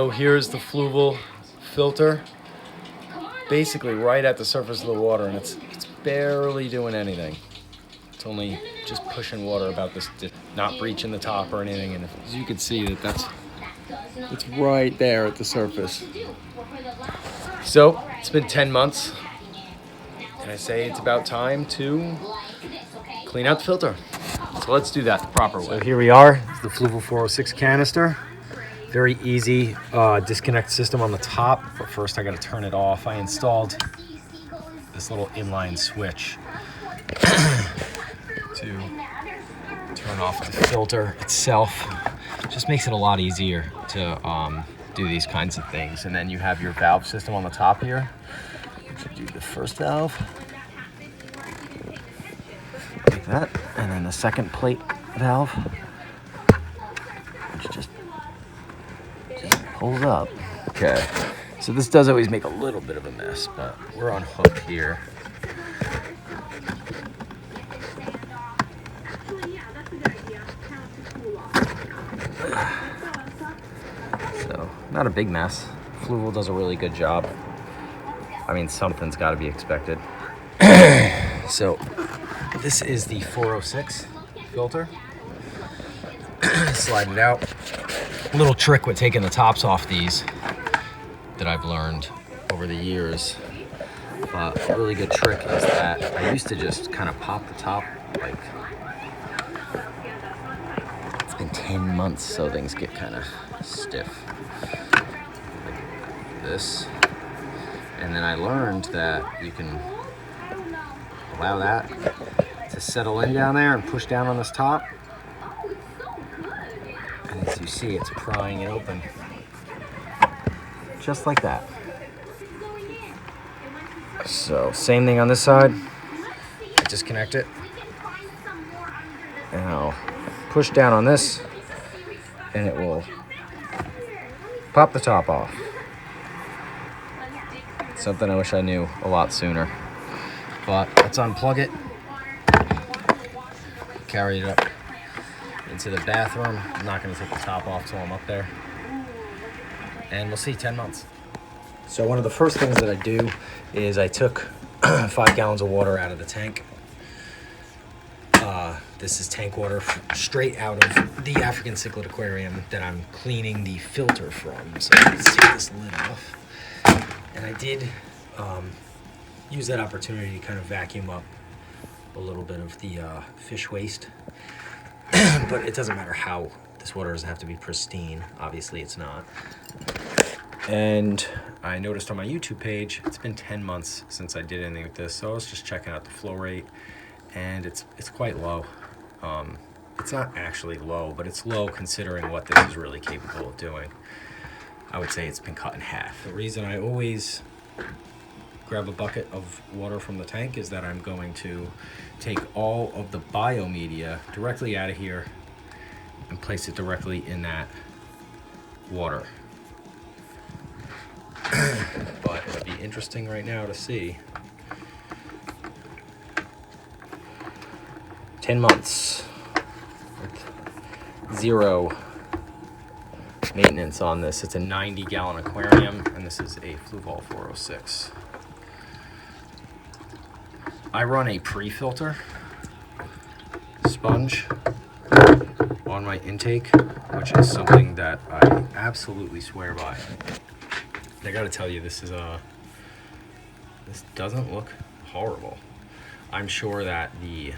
So here's the Fluval filter, basically right at the surface of the water, and it's barely doing anything. It's only just pushing water about this, not breaching the top or anything. And as you can see, it's right there at the surface. So it's been 10 months, and I say it's about time to clean out the filter. So let's do that the proper way. So here we are, it's the Fluval 406 canister. Very easy disconnect system on the top, but first I gotta turn it off. I installed this little inline switch to turn off the filter itself. Just makes it a lot easier to do these kinds of things. And then you have your valve system on the top here. Do the first valve, like that, and then the second plate valve, which just pulls up. Okay, so this does always make a little bit of a mess, but we're on hook here. So, not a big mess. Fluval does a really good job. I mean, something's got to be expected. So, this is the 406 filter. Slide it out. A little trick with taking the tops off these that I've learned over the years. But a really good trick is that I used to just kind of pop the top, like, it's been 10 months, so things get kind of stiff. Like this. And then I learned that you can allow that to settle in down there and push down on this top. And as you see, it's prying it open. Just like that. So, same thing on this side. Disconnect it. And I'll push down on this, and it will pop the top off. Something I wish I knew a lot sooner. But let's unplug it. Carry it up into the bathroom. I'm not going to take the top off till I'm up there. And we'll see 10 months. So one of the first things that I do is I took 5 gallons of water out of the tank. This is tank water straight out of the African Cichlid aquarium that I'm cleaning the filter from. So let's take this lid off. And I did use that opportunity to kind of vacuum up a little bit of the fish waste. But it doesn't matter how, this water doesn't have to be pristine. Obviously it's not. And I noticed on my YouTube page, it's been 10 months since I did anything with this. So I was just checking out the flow rate, and it's quite low. It's not actually low, but it's low considering what this is really capable of doing. I would say it's been cut in half. The reason I always grab a bucket of water from the tank is that I'm going to take all of the biomedia directly out of here and place it directly in that water. But it'll be interesting right now to see. 10 months with 0 maintenance on this. It's a 90-gallon aquarium, and this is a Fluval 406. I run a pre-filter sponge on my intake, which is something that I absolutely swear by. I gotta tell you, this doesn't look horrible. I'm sure that the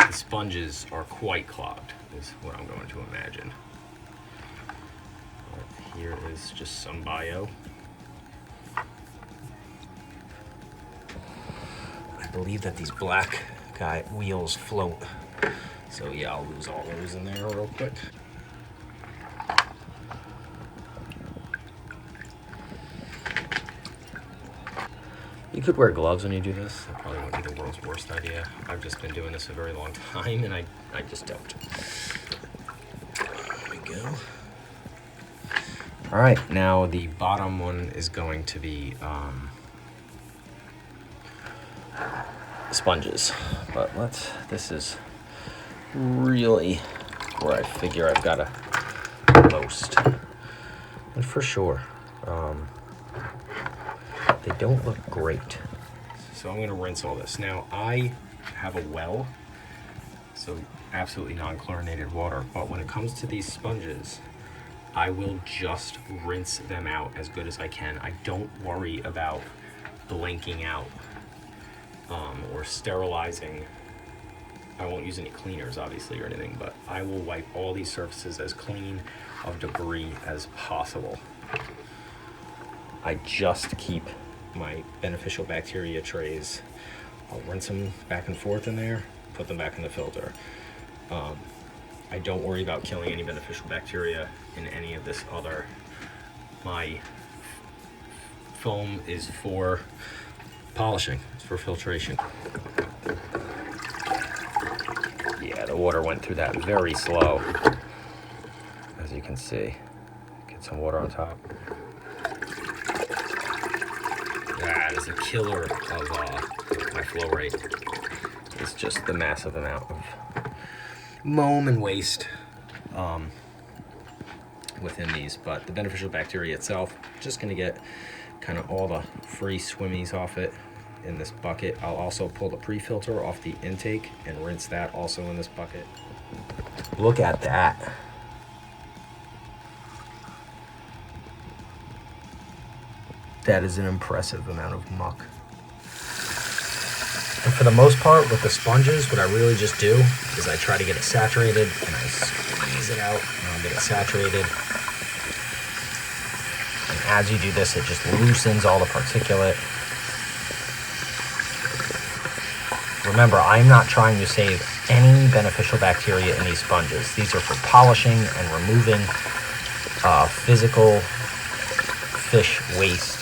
sponges are quite clogged, is what I'm going to imagine. But here is just some bio. I believe that these black guy wheels float. So yeah, I'll lose all those in there real quick. You could wear gloves when you do this. That probably wouldn't be the world's worst idea. I've just been doing this a very long time, and I just don't. There we go. All right, now the bottom one is going to be sponges. But this is really where I figure I've got to most. And for sure, they don't look great. So I'm going to rinse all this. Now, I have a well, so absolutely non-chlorinated water, but when it comes to these sponges, I will just rinse them out as good as I can. I don't worry about blanking out or sterilizing. I won't use any cleaners, obviously, or anything, but I will wipe all these surfaces as clean of debris as possible. I just keep my beneficial bacteria trays. I'll rinse them back and forth in there, put them back in the filter. I don't worry about killing any beneficial bacteria in any of this other. My foam is for polishing, it's for filtration. Yeah, the water went through that very slow, as you can see. Get some water on top. That is a killer of my flow rate. It's just the massive amount of moam and waste within these, but the beneficial bacteria itself, just gonna get kind of all the free swimmies off it in this bucket. I'll also pull the pre-filter off the intake and rinse that also in this bucket. Look at that. That is an impressive amount of muck. And for the most part, with the sponges, what I really just do is I try to get it saturated and I squeeze it out and I'll get it saturated. And as you do this, it just loosens all the particulate. Remember, I'm not trying to save any beneficial bacteria in these sponges. These are for polishing and removing physical fish waste.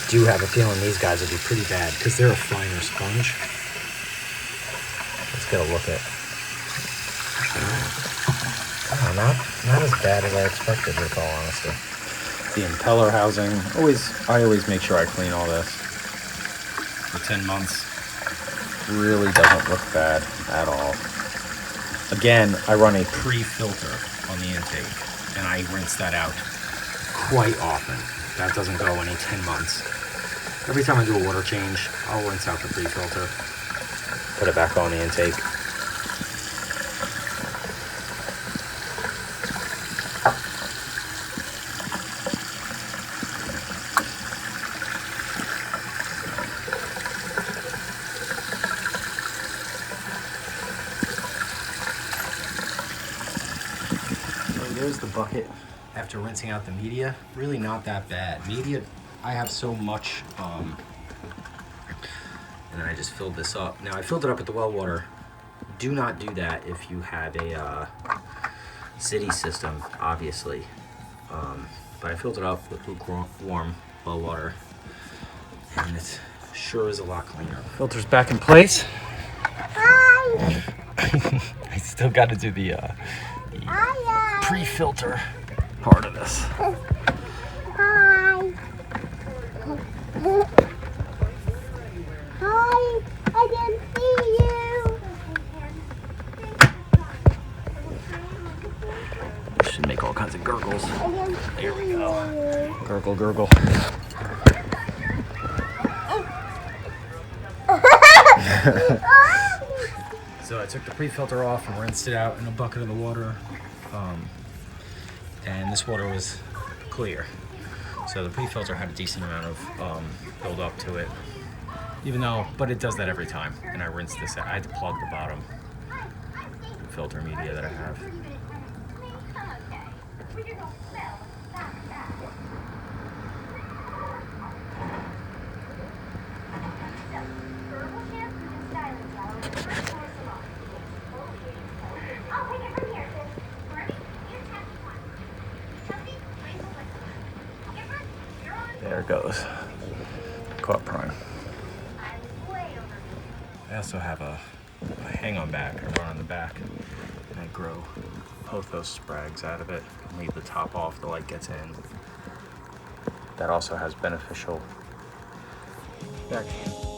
Do have a feeling these guys will be pretty bad because they're a finer sponge. Let's get a look at. Oh, not as bad as I expected, with all honesty. The impeller housing, I always make sure I clean all this. For 10 months. Really doesn't look bad at all. Again, I run a pre-filter on the intake, and I rinse that out quite often. That doesn't go any 10 months. Every time I do a water change, I'll rinse out the pre-filter, put it back on the intake. So there's the bucket after rinsing out the media. Really not that bad. Media, I have so much, and then I just filled this up. Now I filled it up with the well water. Do not do that if you have a city system, obviously. But I filled it up with lukewarm well water, and it sure is a lot cleaner. Filter's back in place. Hi. I still got to do the pre-filter part of this. Hi. Hi, I can see you. This should make all kinds of gurgles. There we go. Gurgle, gurgle. So I took the pre-filter off and rinsed it out in a bucket of the water. And this water was clear. So the pre-filter had a decent amount of build up to it. But it does that every time. And I rinsed this out. I had to plug the bottom filter media that I have. There it goes. Caught prime. I also have a hang-on back. I run on the back and I grow both those sprags out of it and leave the top off, the light gets in. That also has beneficial bacteria.